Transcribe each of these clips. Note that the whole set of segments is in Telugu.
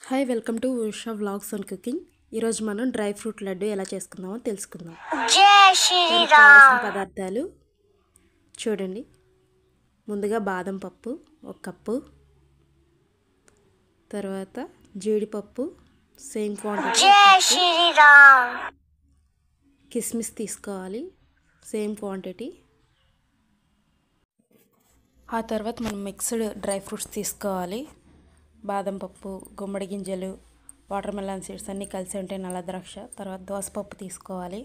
Hi welcome to Usha vlogs and cooking. ఈరోజు మనం డ్రై ఫ్రూట్ లడ్డు ఎలా చేసుకుందామో తెలుసుకుందాం. దానికి కావాల్సిన పదార్థాలు చూడండి. ముందుగా బాదం పప్పు 1 కప్పు, తర్వాత జీడిపప్పు సేమ్ క్వాంటిటీ, కిస్మిస్ తీసుకోవాలి సేమ్ క్వాంటిటీ. ఆ తర్వాత మనం మిక్స్డ్ డ్రై ఫ్రూట్స్ తీసుకోవాలి. బాదం పప్పు, గుమ్మడి గింజలు, వాటర్ మెలన్ సీడ్స్ అన్నీ కలిసి ఉంటాయి, నల్ల ద్రాక్ష. తర్వాత దోసపప్పు తీసుకోవాలి,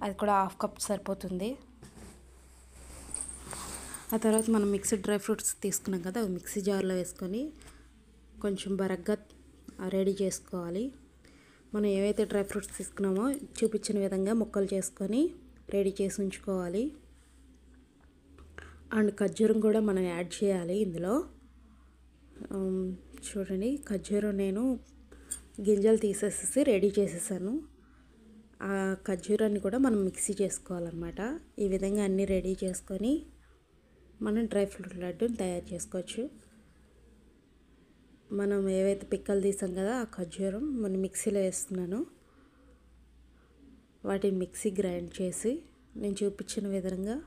అది కూడా 1/2 కప్ సరిపోతుంది. ఆ తర్వాత మనం మిక్స్డ్ డ్రై ఫ్రూట్స్ తీసుకున్నాం కదా, అవి మిక్సీ జార్లో వేసుకొని కొంచెం బరగ్గా రెడీ చేసుకోవాలి. మనం ఏవైతే డ్రై ఫ్రూట్స్ తీసుకున్నామో చూపించిన విధంగా ముక్కలు చేసుకొని రెడీ చేసి ఉంచుకోవాలి. అండ్ ఖర్జూరం కూడా మనం యాడ్ చేయాలి ఇందులో. చూడండి, ఖర్జూరం నేను గింజలు తీసేసి రెడీ చేసేసాను. ఆ ఖర్జూరాన్ని కూడా మనం మిక్సీ చేసుకోవాలన్నమాట. ఈ విధంగా అన్నీ రెడీ చేసుకొని మనం డ్రై ఫ్రూట్ లడ్డూని తయారు చేసుకోవచ్చు. మనం ఏవైతే పిక్కలు తీసాం కదా, ఆ ఖర్జూరం మనం మిక్సీలో వేస్తున్నాను. వాటిని మిక్సీ గ్రైండ్ చేసి నేను చూపించిన విధంగా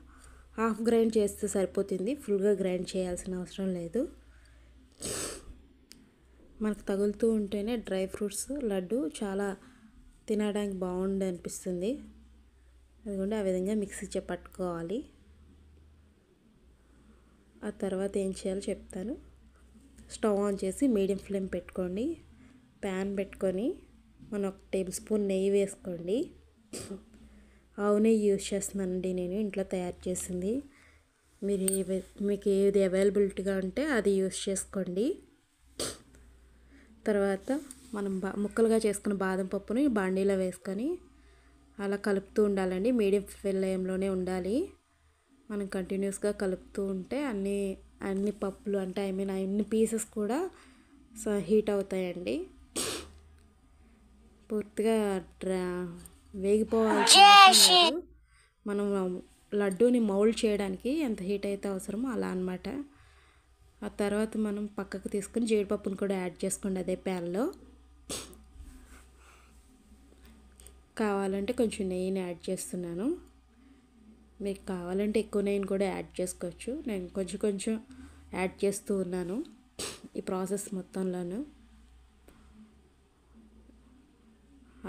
హాఫ్ గ్రైండ్ చేస్తే సరిపోతుంది, ఫుల్గా గ్రైండ్ చేయాల్సిన అవసరం లేదు. మనకు తగులుతూ ఉంటేనే డ్రై ఫ్రూట్స్ లడ్డు చాలా తినడానికి బాగుంది అనిపిస్తుంది. అదిగోండి, ఆ విధంగా మిక్సీ పట్టుకోవాలి. ఆ తర్వాత ఏం చేయాలో చెప్తాను. స్టవ్ ఆన్ చేసి మీడియం ఫ్లేమ్ పెట్టుకోండి. ప్యాన్ పెట్టుకొని మనం 1 టేబుల్ స్పూన్ నెయ్యి వేసుకోండి. ఆవు నెయ్యి యూజ్ చేస్తున్నానండి నేను, ఇంట్లో తయారు చేసింది. మీకు ఏది అవైలబిలిటీగా ఉంటే అది యూజ్ చేసుకోండి. తర్వాత మనం ముక్కలుగా చేసుకున్న బాదం పప్పుని బాండీలో వేసుకొని అలా కలుపుతూ ఉండాలండి. మీడియం ఫ్లేమ్లోనే ఉండాలి. మనం కంటిన్యూస్గా కలుపుతూ ఉంటే అన్ని పప్పులు అంటే అన్ని పీసెస్ కూడా హీట్ అవుతాయండి. పూర్తిగా వేగిపోవాల్సిన అవసరం లేదు. మనం లడ్డూని మౌల్డ్ చేయడానికి ఎంత హీట్ అయితే అవసరమో అలా అన్నమాట. ఆ తర్వాత మనం పక్కకు తీసుకుని జీడిపప్పును కూడా యాడ్ చేసుకోండి అదే ప్యాన్లో. కావాలంటే కొంచెం నెయ్యిని యాడ్ చేస్తున్నాను. మీకు కావాలంటే ఎక్కువ నెయ్యిని కూడా యాడ్ చేసుకోవచ్చు. నేను కొంచెం యాడ్ చేస్తూ ఉన్నాను ఈ ప్రాసెస్ మొత్తంలోనూ.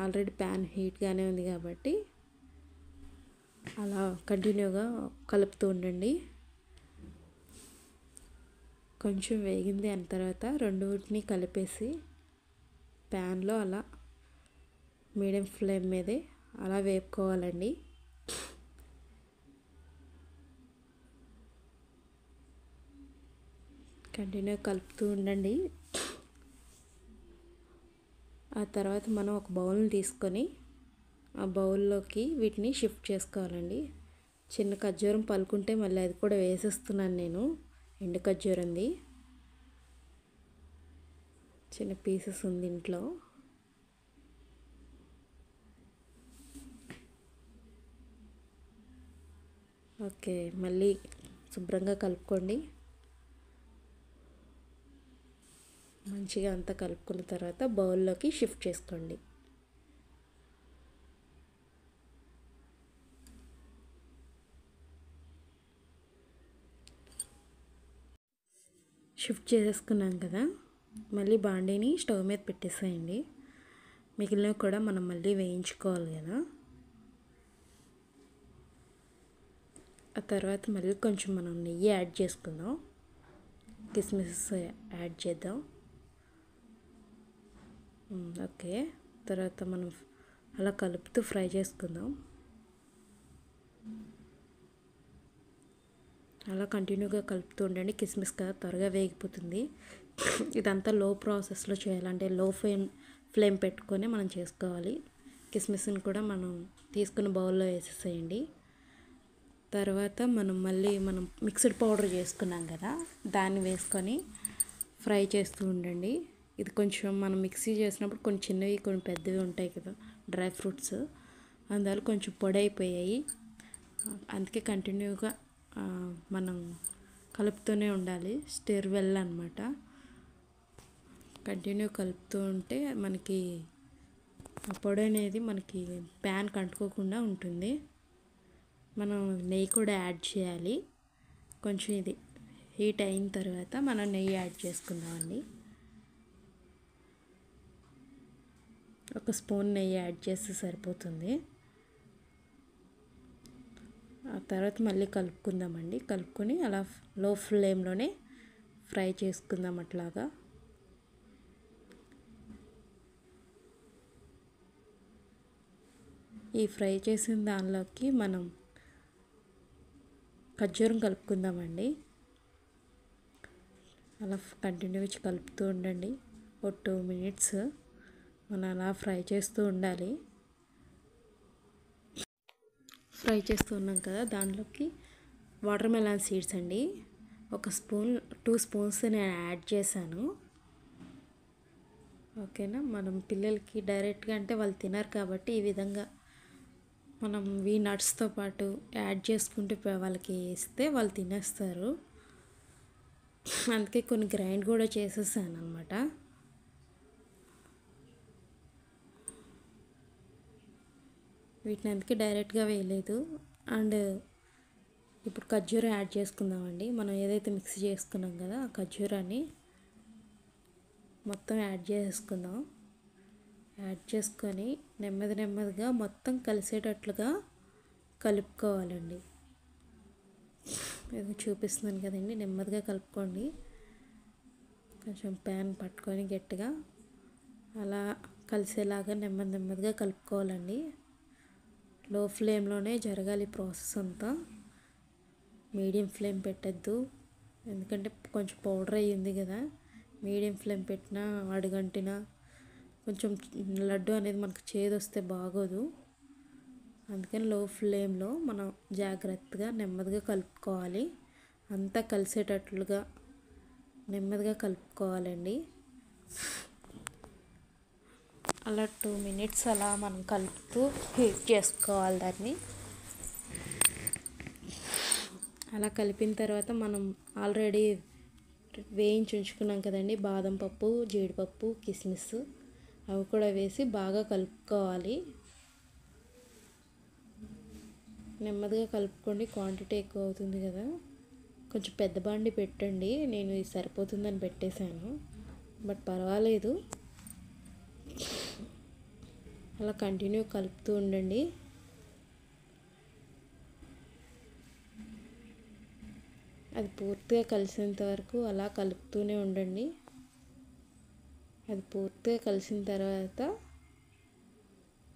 ఆల్రెడీ ప్యాన్ హీట్గానే ఉంది కాబట్టి అలా కంటిన్యూగా కలుపుతూ ఉండండి. కొంచెం వేగింది అన్న తర్వాత రెండుని కలిపేసి ప్యాన్లో అలా మీడియం ఫ్లేమ్ మీదే అలా వేపుకోవాలండి. కంటిన్యూ కలుపుతూ ఉండండి. ఆ తర్వాత మనం ఒక బౌల్ని తీసుకొని ఆ బౌల్లోకి వీటిని షిఫ్ట్ చేసుకోవాలండి. చిన్న ఖర్జూరం పలుకుంటే మళ్ళీ అది కూడా వేసేస్తున్నాను నేను, ఎండు ఖర్జూరంది చిన్న పీసెస్ ఉంది ఇంట్లో. ఓకే, మళ్ళీ శుభ్రంగా కలుపుకోండి. మంచిగా అంతా కలుపుకున్న తర్వాత బౌల్లోకి షిఫ్ట్ చేసుకోండి. షిఫ్ట్ చేసేసుకున్నాం కదా, మళ్ళీ బాండీని స్టవ్ మీద పెట్టేసేయండి. మిగిలినవి కూడా మనం మళ్ళీ వేయించుకోవాలి కదా. ఆ తర్వాత మళ్ళీ కొంచెం మనం నెయ్యి యాడ్ చేసుకుందాం, కిస్మిస్ యాడ్ చేద్దాం. ఓకే, తర్వాత మనం అలా కలుపుతూ ఫ్రై చేసుకుందాం. అలా కంటిన్యూగా కలుపుతూ ఉండండి. కిస్మిస్ కదా త్వరగా వేగిపోతుంది. ఇదంతా లో ప్రాసెస్లో చేయాలంటే లో ఫ్లేమ్ పెట్టుకొని మనం చేసుకోవాలి. కిస్మిస్ని కూడా మనం తీసుకున్న బౌల్లో వేసేసేయండి. తర్వాత మనం మిక్స్డ్ పౌడర్ చేసుకున్నాం కదా, దాన్ని వేసుకొని ఫ్రై చేస్తూ ఉండండి. ఇది కొంచెం మనం మిక్సీ చేసినప్పుడు కొన్ని చిన్నవి కొన్ని పెద్దవి ఉంటాయి కదా డ్రై ఫ్రూట్స్, అందువల్ల కొంచెం పొడి అయిపోయాయి. అందుకే కంటిన్యూగా మనం కలుపుతూనే ఉండాలి. స్టిర్ వెల్ అన్నమాట. కంటిన్యూ కలుపుతూ ఉంటే మనకి ఆ పొడి అనేది మనకి ప్యాన్కి అంటుకోకుండా ఉంటుంది. మనం నెయ్యి కూడా యాడ్ చేయాలి. కొంచెం ఇది హీట్ అయిన తర్వాత మనం నెయ్యి యాడ్ చేసుకుందామండి. ఒక స్పూన్ నెయ్యి యాడ్ చేస్తే సరిపోతుంది. ఆ తర్వాత మళ్ళీ కలుపుకుందామండి. కలుపుకొని అలా లో ఫ్లేమ్లోనే ఫ్రై చేసుకుందాం అట్లాగా. ఈ ఫ్రై చేసిన దానిలోకి మనం ఖర్జూరం కలుపుకుందామండి. అలా కంటిన్యూగా కలుపుతూ ఉండండి. ఒక 2 మినిట్స్ మనం అలా ఫ్రై చేస్తూ ఉండాలి. ఫ్రై చేస్తూ ఉన్నాం కదా, దాంట్లోకి వాటర్ మెలాన్ సీడ్స్ అండి ఒక స్పూన్ 2 స్పూన్స్ నేను యాడ్ చేశాను. ఓకేనా. మనం పిల్లలకి డైరెక్ట్గా అంటే వాళ్ళు తినరు కాబట్టి ఈ విధంగా మనం ఈ నట్స్తో పాటు యాడ్ చేసుకుంటే వాళ్ళకి ఇస్తే వాళ్ళు తినేస్తారు. అందుకే కొన్ని గ్రైండ్ కూడా చేసేసాను అనమాట. వీటిని అందుకే డైరెక్ట్గా వేయలేదు. అండ్ ఇప్పుడు ఖర్జూరం యాడ్ చేసుకుందామండి. మనం ఏదైతే మిక్స్ చేసుకున్నాం కదా ఆ ఖర్జూరాన్ని మొత్తం యాడ్ చేసుకుందాం. యాడ్ చేసుకొని నెమ్మదిగా మొత్తం కలిసేటట్లుగా కలుపుకోవాలండి. ఇది చూపిస్తున్నాను కదండి, నెమ్మదిగా కలుపుకోండి. కొంచెం ప్యాన్ పట్టుకొని గట్టిగా అలా కలిసేలాగా నెమ్మదిగా కలుపుకోవాలండి. లో ఫ్లేమ్లోనే జరగాలి ప్రాసెస్ అంతా. మీడియం ఫ్లేమ్ పెట్టద్దు, ఎందుకంటే కొంచెం పౌడర్ అయ్యింది కదా. మీడియం ఫ్లేమ్ పెట్టినా అడుగంటినా కొంచెం లడ్డు అనేది మనకు చేదు వస్తే బాగోదు. అందుకని లో ఫ్లేమ్లో మనం జాగ్రత్తగా నెమ్మదిగా కలుపుకోవాలి. అంతా కలిసేటట్లుగా నెమ్మదిగా కలుపుకోవాలండి. అలా 2 మినిట్స్ అలా మనం కలుపుతూ హీట్ చేసుకోవాలి దాన్ని. అలా కలిపిన తర్వాత మనం ఆల్రెడీ వేయించి ఉంచుకున్నాం కదండి బాదం పప్పు, జీడిపప్పు, కిస్మిస్, అవి కూడా వేసి బాగా కలుపుకోవాలి. నెమ్మదిగా కలుపుకోండి, క్వాంటిటీ ఎక్కువ అవుతుంది కదా. కొంచెం పెద్ద బాండి పెట్టండి. నేను ఇది సరిపోతుందని పెట్టేశాను, బట్ పర్వాలేదు. అలా కంటిన్యూ కలుపుతూ ఉండండి. అది పూర్తిగా కలిసేంత వరకు అలా కలుపుతూనే ఉండండి. అది పూర్తిగా కలిసిన తర్వాత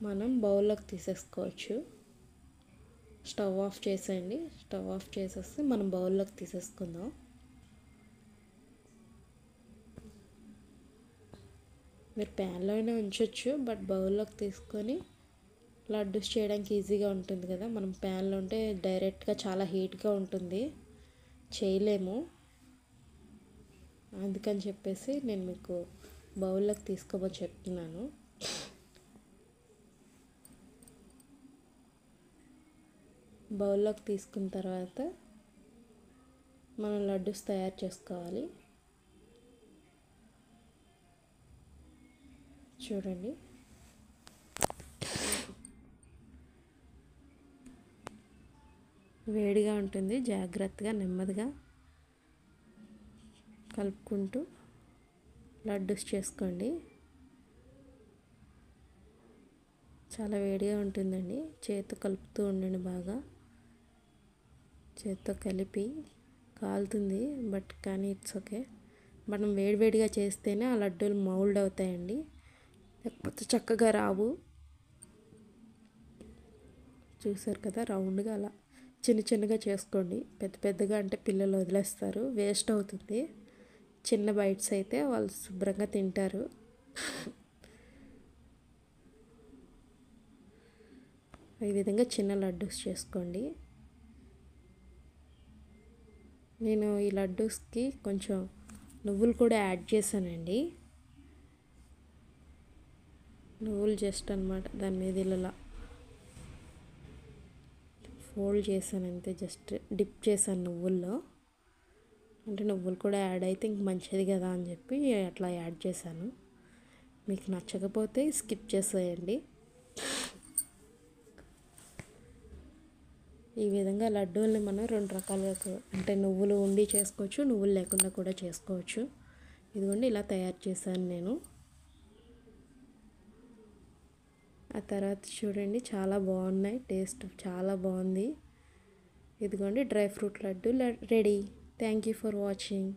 మనం బౌల్లోకి తీసేసుకోవచ్చు. స్టవ్ ఆఫ్ చేసేయండి. స్టవ్ ఆఫ్ చేసేస్తే మనం బౌల్లోకి తీసేసుకుందాం. మీరు ప్యాన్లో అయినా ఉంచవచ్చు, బట్ బౌల్లోకి తీసుకొని లడ్డూస్ చేయడానికి ఈజీగా ఉంటుంది కదా. మనం ప్యాన్లో ఉంటే డైరెక్ట్గా చాలా హీట్గా ఉంటుంది, చేయలేము. అందుకని చెప్పేసి నేను మీకు బౌల్లోకి తీసుకోమని చెప్తున్నాను. బౌల్లోకి తీసుకున్న తర్వాత మనం లడ్డూస్ తయారు చేసుకోవాలి. చూడండి, వేడిగా ఉంటుంది. జాగ్రత్తగా నెమ్మదిగా కలుపుకుంటూ లడ్డూస్ చేసుకోండి. చాలా వేడిగా ఉంటుందండి. చేత్తో కలుపుతూ ఉండండి. బాగా చేత్తో కలిపి కాలుతుంది, బట్ కానీ ఇట్స్ ఓకే. మనం వేడివేడిగా చేస్తేనే ఆ లడ్డూలు మౌల్డ్ అవుతాయండి, లేకపోతే చక్కగా రావు. చూసారు కదా, రౌండ్గా అలా చిన్నగా చేసుకోండి. పెద్దగా అంటే పిల్లలు వదిలేస్తారు, వేస్ట్ అవుతుంది. చిన్న బైట్స్ అయితే వాళ్ళు శుభ్రంగా తింటారు. ఈ విధంగా చిన్న లడ్డూస్ చేసుకోండి. నేను ఈ లడ్డూస్కి కొంచెం నువ్వులు కూడా యాడ్ చేశానండి. నువ్వులు జస్ట్ అన్నమాట దాని మీద ఇలా ఫోల్డ్ చేశాను అంతే, జస్ట్ డిప్ చేశాను నువ్వుల్లో. అంటే నువ్వులు కూడా యాడ్ అయితే ఇంక మంచిది కదా అని చెప్పి అట్లా యాడ్ చేశాను. మీకు నచ్చకపోతే స్కిప్ చేసేయండి. ఈ విధంగా లడ్డూల్ని మనం 2 రకాలుగా అంటే నువ్వులు ఉండి చేసుకోవచ్చు, నువ్వులు లేకుండా కూడా చేసుకోవచ్చు. ఇదిగోండి ఇలా తయారు చేశాను నేను. ఆ తర్వాత చూడండి చాలా బాగున్నాయి, టేస్ట్ చాలా బాగుంది. ఇదిగోండి dry fruit laddu ready. Thank you for watching.